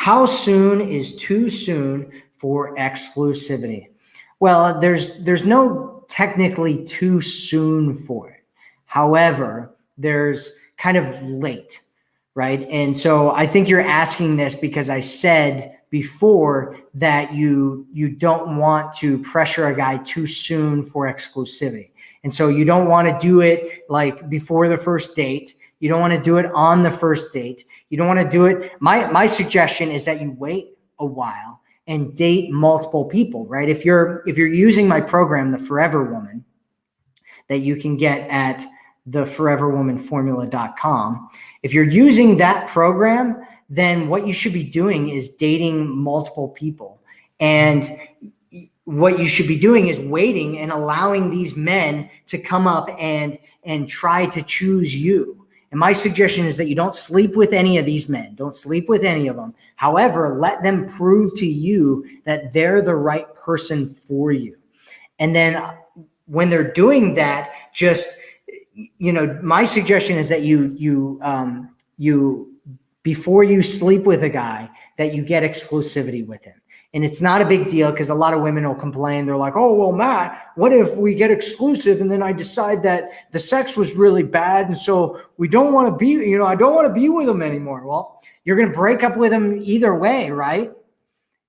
How soon is too soon for exclusivity? Well, there's no technically too soon for it. However, there's kind of late, right? And so I think you're asking this because I said before that you don't want to pressure a guy too soon for exclusivity. And so you don't want to do it like before the first date. You don't want to do it on the first date. You don't want to do it. My suggestion is that you wait a while and date multiple people, right? If you're using my program, the Forever Woman, that you can get at theforeverwomanformula.com. If you're using that program, then what you should be doing is dating multiple people. And what you should be doing is waiting and allowing these men to come up and try to choose you. And my suggestion is that you don't sleep with any of these men. Don't sleep with any of them. However, let them prove to you that they're the right person for you. And then when they're doing that, just, my suggestion is that you before you sleep with a guy, that you get exclusivity with him. And it's not a big deal because a lot of women will complain. They're like, oh, well, Matt, what if we get exclusive and then I decide that the sex was really bad and so we don't want to be, I don't want to be with him anymore. Well, you're going to break up with him either way, right?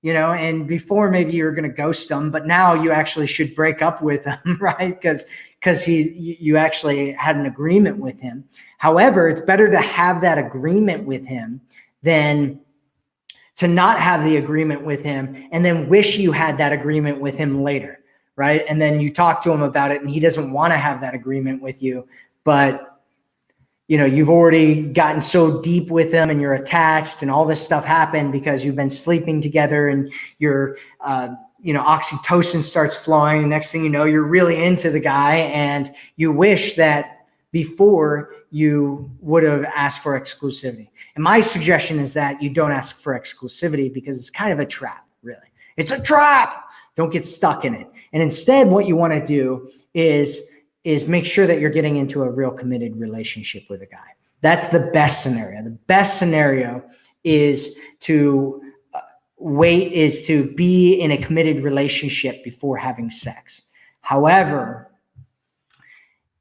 And before maybe you're going to ghost him, but now you actually should break up with him, right? Because you actually had an agreement with him. However, it's better to have that agreement with him than to not have the agreement with him and then wish you had that agreement with him later, right? And then you talk to him about it and he doesn't want to have that agreement with you, but you've already gotten so deep with him and you're attached and all this stuff happened because you've been sleeping together and your oxytocin starts flowing. The next thing you know, you're really into the guy and you wish that before you would have asked for exclusivity. And my suggestion is that you don't ask for exclusivity because it's kind of a trap, really. It's a trap. Don't get stuck in it. And instead, what you want to do is make sure that you're getting into a real committed relationship with a guy. That's the best scenario. The best scenario is to be in a committed relationship before having sex. However,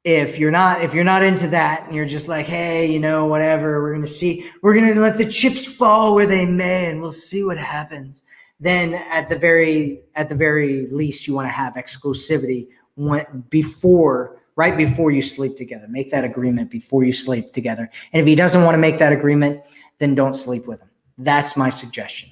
if you're not into that and you're just like, hey, whatever, we're going to let the chips fall where they may and we'll see what happens. Then at the very least, you want to have exclusivity right before you sleep together. Make that agreement before you sleep together. And if he doesn't want to make that agreement, then don't sleep with him. That's my suggestion.